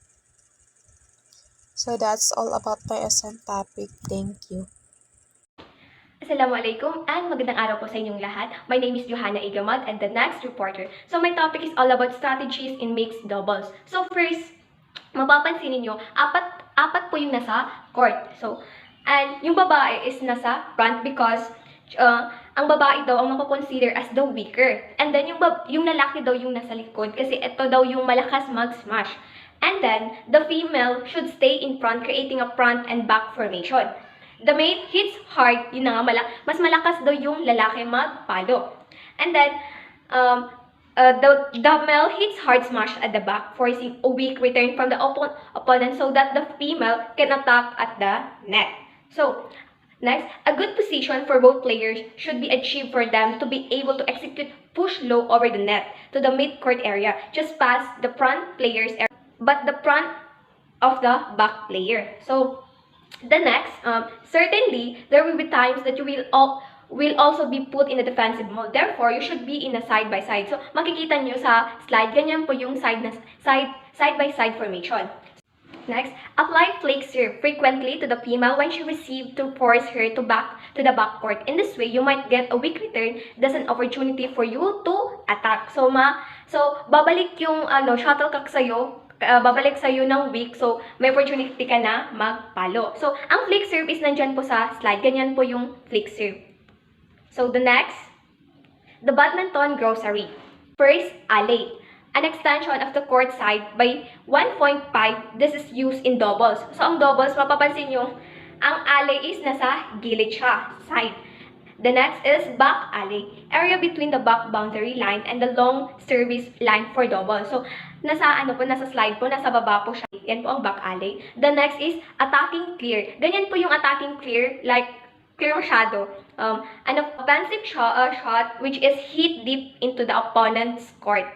So that's all about my SM topic. Thank you. Assalamualaikum and magandang araw po sa inyong lahat. My name is Johanna Igamat and the next reporter. So my topic is all about strategies in mixed doubles. So first, mapapansin niyo, apat po yung nasa court. So, and yung babae is nasa front because ang babae daw ang mapakonsider as the weaker. And then yung lalaki daw yung nasa likod kasi ito daw yung malakas mag-smash. And then, the female should stay in front, creating a front and back formation. The mate hits hard, yun na nga, mas malakas daw yung lalaki magpalo. And then, the male hits hard smash at the back, forcing a weak return from the opponent so that the female can attack at the net. So, next, a good position for both players should be achieved for them to be able to execute push low over the net to the mid-court area, just past the front player's area, but the front of the back player. So, the next, certainly, there will be times that you will also be put in a defensive mode. Therefore, you should be in a side-by-side. So, makikita nyo sa slide, ganyan po yung side-by-side formation. Next, apply flick serve frequently to the female when she receives to force her to the backcourt. In this way, you might get a weak return. That's an opportunity for you to attack. So babalik yung shuttlecock sa'yo, babalik sa'yo ng weak. So, may opportunity ka na magpalo. So, ang flick serve is nandyan po sa slide. Ganyan po yung flick serve. So, the next, the badminton grocery. First, alley. An extension of the court side by 1.5. This is used in doubles. So, ang doubles, mapapansin nyo, ang alley is nasa gilid siya, side. The next is back alley, area between the back boundary line and the long service line for double. So, nasa slide po, nasa baba po siya. Yan po ang back alley. The next is attacking clear. Ganyan po yung attacking clear, like clear masyado. An offensive shot which is hit deep into the opponent's court.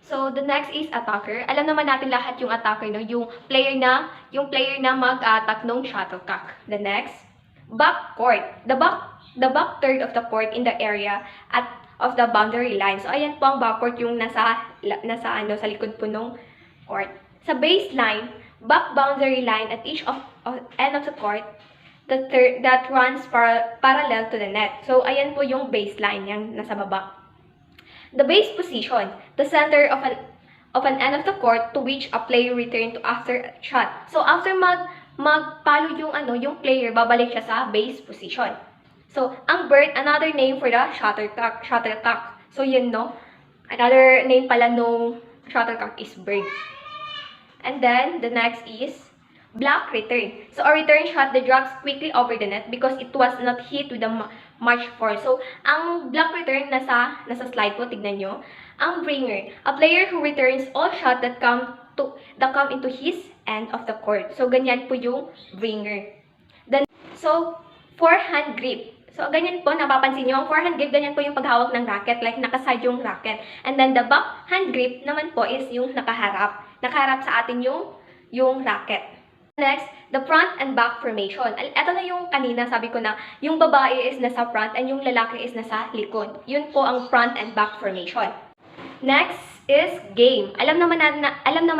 So the next is attacker. Alam naman natin lahat yung attacker, no? Yung player na mag-attack ng shuttlecock. The next, back court. The back third of the court in the area of the boundary line. So ayan po ang backcourt, yung sa likod po ng court. Sa baseline, back boundary line at each end of the court that runs parallel to the net. So ayan po yung baseline, yung nasa baba. The base position, the center of an end of the court to which a player return to after a shot. So after magpalo yung player, babalik siya sa base position. So ang bird, another name for the shuttlecock. So yun, no? Another name pala no shuttlecock is bird. And then the next is block return. So a return shot that drops quickly over the net because it was not hit with the match force. So ang block return nasa slide po, tignan nyo. Ang bringer, a player who returns all shot that come into his end of the court. So ganyan po yung bringer. Then forehand grip. So ganyan po, napapansin nyo, ang forehand grip, ganyan po yung paghawak ng racket, like nakaside yung racket. And then the backhand grip naman po is yung nakaharap sa atin yung racket. Next, the front and back formation. Ito na yung kanina, sabi ko na, yung babae is nasa front and yung lalaki is nasa likod. Yun po ang front and back formation. Next is game. Alam naman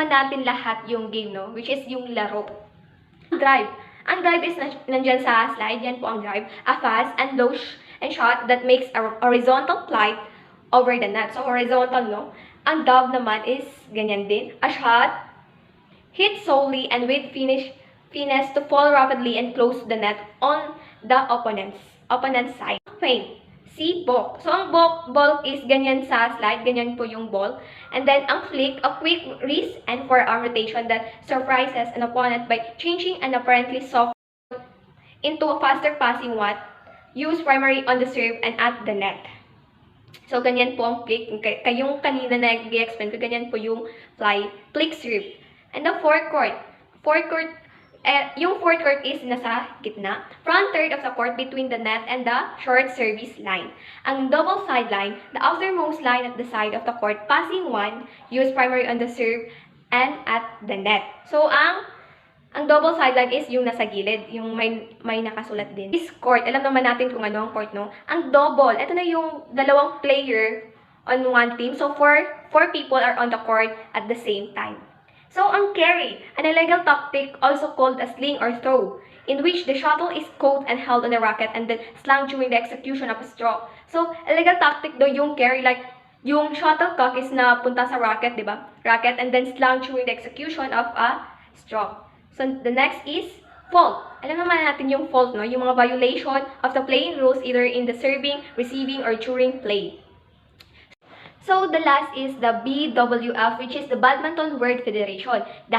natin lahat yung game, no? Which is yung laro. Drive. Ang drive is nandyan sa slide. Yan po ang drive. A fast and low shot that makes a horizontal flight over the net. So, horizontal, no? Ang dove naman is ganyan din. A shot hit solely and with finesse to fall rapidly and close the net on the opponent's side. Feint. C. Balk. So, ang balk is ganyan sa slide, ganyan po yung ball. And then, ang flick, a quick wrist and forearm rotation that surprises an opponent by changing an apparently soft into a faster passing one, used primarily on the serve and at the net. So, ganyan po ang flick. Kayong kanina nag-explain ko, ganyan po yung flick serve. And the forecourt. Yung forecourt is nasa gitna. Front third of the court between the net and the short service line. Ang double sideline, the outermost line at the side of the court, passing one, used primarily on the serve and at the net. So, ang double sideline is yung nasa gilid, yung may nakasulat din. This court, alam naman natin kung ano ang court, no? Ang double, ito na yung dalawang player on one team. So, four people are on the court at the same time. So, ang carry, an illegal tactic also called a sling or throw, in which the shuttle is caught and held on the racket and then slung during the execution of a stroke. So, illegal tactic do yung carry, like, yung shuttlecock is na punta sa racket, di ba? Racket, and then slung during the execution of a stroke. So, the next is fault. Alam naman natin yung fault, no? Yung mga violation of the playing rules either in the serving, receiving, or during play. So, the last is the BWF, which is the Badminton World Federation, the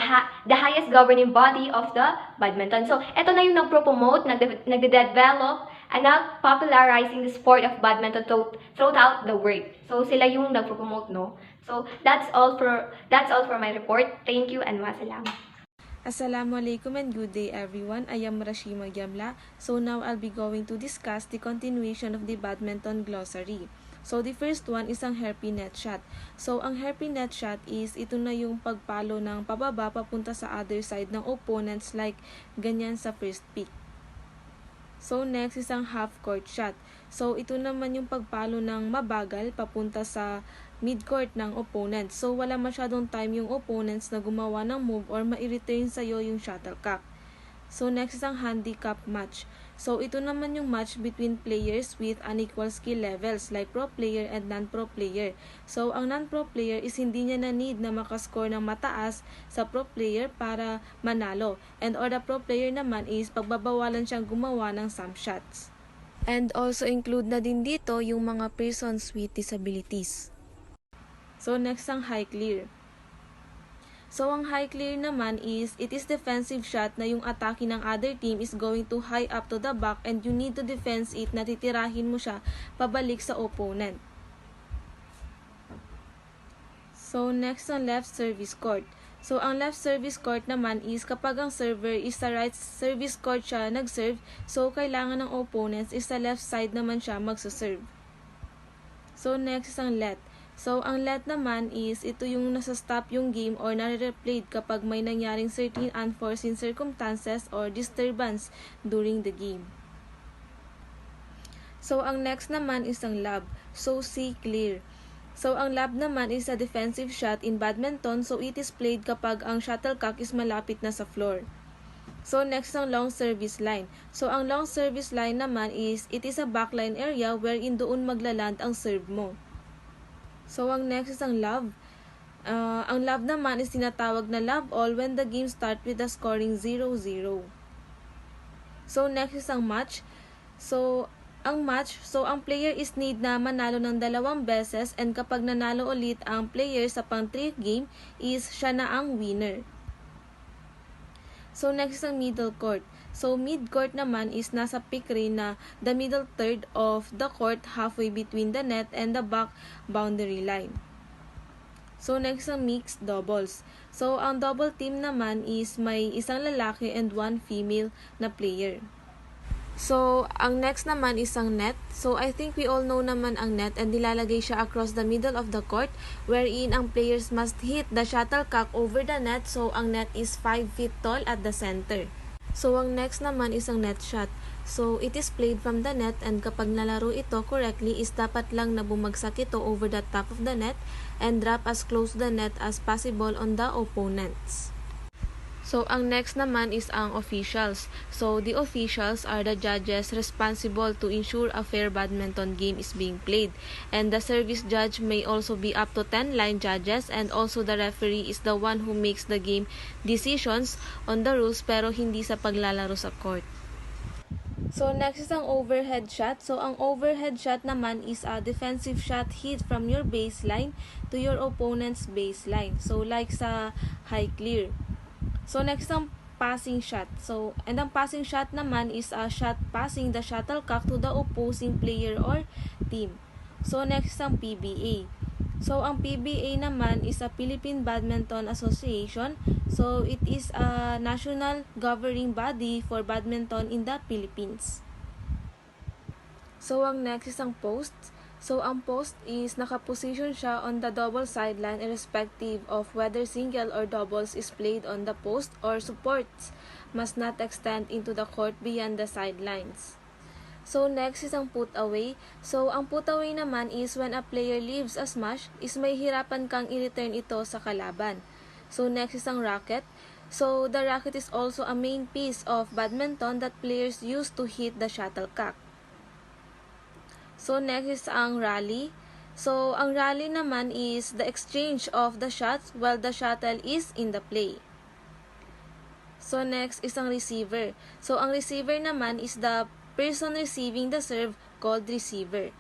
highest governing body of the badminton. So, ito na yung nagpropromote, nagde-develop, and popularizing the sport of badminton throughout the world. So, sila yung nagpropromote, no? So, that's all for my report. Thank you and wassalam. Assalamualaikum and good day everyone. I am Rashima Gyamla. So now I'll be going to discuss the continuation of the badminton glossary. So the first one is ang hairpin net shot. So ang hairpin net shot is ito na yung pagpalo ng pababa papunta sa other side ng opponents like ganyan sa first pick. So next is ang half court shot. So ito naman yung pagpalo ng mabagal papunta sa mid-court ng opponent. So wala masyadong time yung opponents na gumawa ng move or ma-return sa'yo yung shuttlecock. So next is ang handicap match. So ito naman yung match between players with unequal skill levels like pro player and non-pro player. So ang non-pro player is hindi niya na need na makascore ng mataas sa pro player para manalo. And or the pro player naman is pagbabawalan siyang gumawa ng some shots. And also include na din dito yung mga persons with disabilities. So next ang high clear. So, ang high clear naman is, it is defensive shot na yung atake ng other team is going to high up to the back and you need to defense it na titirahin mo siya pabalik sa opponent. So, next ang left service court. So, ang left service court naman is kapag ang server is sa right service court siya nag-serve, so kailangan ng opponents is sa left side naman siya magsaserve. So, next is ang let. So, ang let naman is, ito yung nasa-stop yung game or nare-replayed kapag may nangyaring certain unforeseen circumstances or disturbance during the game. So, ang next naman is ang lob. So, C, clear. So, ang lob naman is a defensive shot in badminton, so it is played kapag ang shuttlecock is malapit na sa floor. So, next ang long service line. So, ang long service line naman is, it is a backline area wherein doon maglaland ang serve mo. So, ang next is ang love. Ang love naman is tinatawag na love all when the game start with the scoring 0-0. So, next is ang match. So, ang player is need na manalo ng 2 beses and kapag nanalo ulit ang player sa pang-3 game is siya na ang winner. So, next is ang middle court. So, mid-court naman is nasa pick rin na the middle third of the court halfway between the net and the back boundary line. So, next ang mixed doubles. So, ang double team naman is may isang lalaki and 1 female na player. So, ang next naman is ang net. So, I think we all know naman ang net and nilalagay siya across the middle of the court wherein ang players must hit the shuttlecock over the net. So, ang net is 5 feet tall at the center. So, ang next naman is ang net shot. So, it is played from the net and kapag nalaro ito correctly is dapat lang na bumagsak ito over the top of the net and drop as close to the net as possible on the opponents. So, ang next naman is ang officials. So, the officials are the judges responsible to ensure a fair badminton game is being played. And the service judge may also be up to 10 line judges and also the referee is the one who makes the game decisions on the rules pero hindi sa paglalaro sa court. So, next is ang overhead shot. So, ang overhead shot naman is a defensive shot hit from your baseline to your opponent's baseline. So, like sa high clear. So, next ang passing shot. So, and ang passing shot naman is a shot passing the shuttlecock to the opposing player or team. So, next ang PBA. So, ang PBA naman is a Philippine Badminton Association. So, it is a national governing body for badminton in the Philippines. So, ang next is ang post. So, ang post is nakaposition siya on the double sideline irrespective of whether single or doubles is played on the post or supports must not extend into the court beyond the sidelines. So, next is ang put away. So, ang put away naman is when a player leaves a smash, is may hirapan kang i-return ito sa kalaban. So, next is ang racket. So, the racket is also a main piece of badminton that players use to hit the shuttlecock. So, next is ang rally. So, ang rally naman is the exchange of the shots while the shuttle is in the play. So, next is ang receiver. So, ang receiver naman is the person receiving the serve called receiver.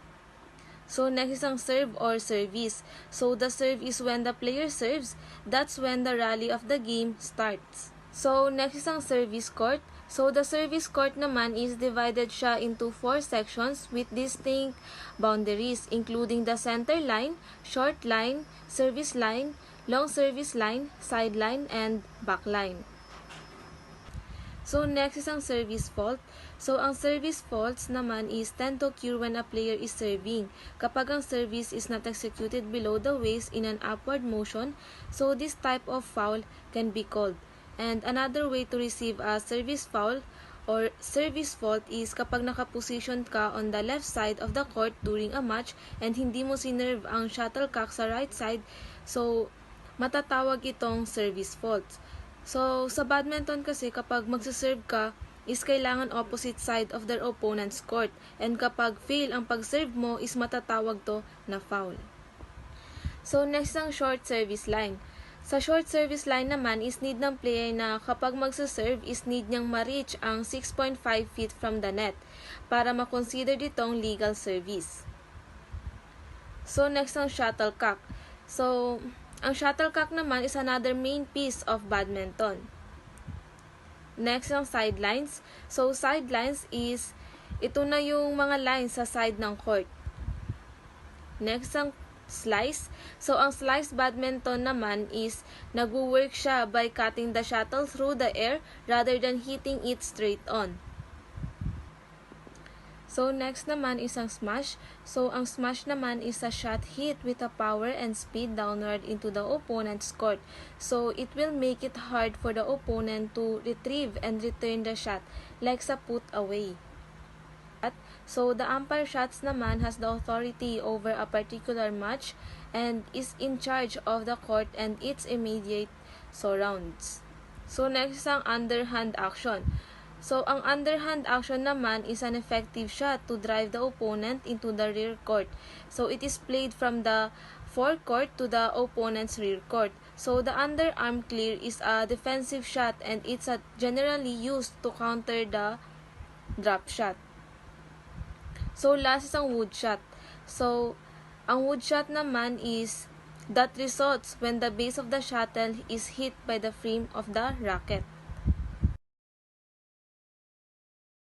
So, next is ang serve or service. So, the serve is when the player serves. That's when the rally of the game starts. So, next is ang service court. So, the service court naman is divided siya into 4 sections with distinct boundaries, including the center line, short line, service line, long service line, sideline, and back line. So, next is ang service fault. So, ang service faults naman is tend to occur when a player is serving. Kapag ang service is not executed below the waist in an upward motion, so this type of foul can be called. And another way to receive a service foul or service fault is kapag nakaposition ka on the left side of the court during a match and hindi mo sinerve ang shuttlecock sa right side, so matatawag itong service fault. So, sa badminton kasi kapag magsaserve ka, is kailangan opposite side of their opponent's court. And kapag fail ang pag-serve mo, is matatawag to na foul. So, next ang short service line. Sa short service line naman is need ng player na kapag magsaserve is need niyang ma-reach ang 6.5 feet from the net para makonsider ditong legal service. So, next ang shuttlecock. So, ang shuttlecock naman is another main piece of badminton. Next ang sidelines. So, sidelines is, ito na yung mga lines sa side ng court. Next ang slice. So, ang slice badminton naman is, nag-work siya by cutting the shuttle through the air rather than hitting it straight on. So, next naman is ang smash. So, ang smash naman is a shot hit with a power and speed downward into the opponent's court. So, it will make it hard for the opponent to retrieve and return the shot, like sa put away. So, the umpire shots naman has the authority over a particular match and is in charge of the court and its immediate surrounds. So, next is ang underhand action. So, ang underhand action naman is an effective shot to drive the opponent into the rear court. So, it is played from the forecourt to the opponent's rear court. So, the underarm clear is a defensive shot and it's generally used to counter the drop shot. So, last is ang wood shot. So, ang wood shot naman is that results when the base of the shuttle is hit by the frame of the racket.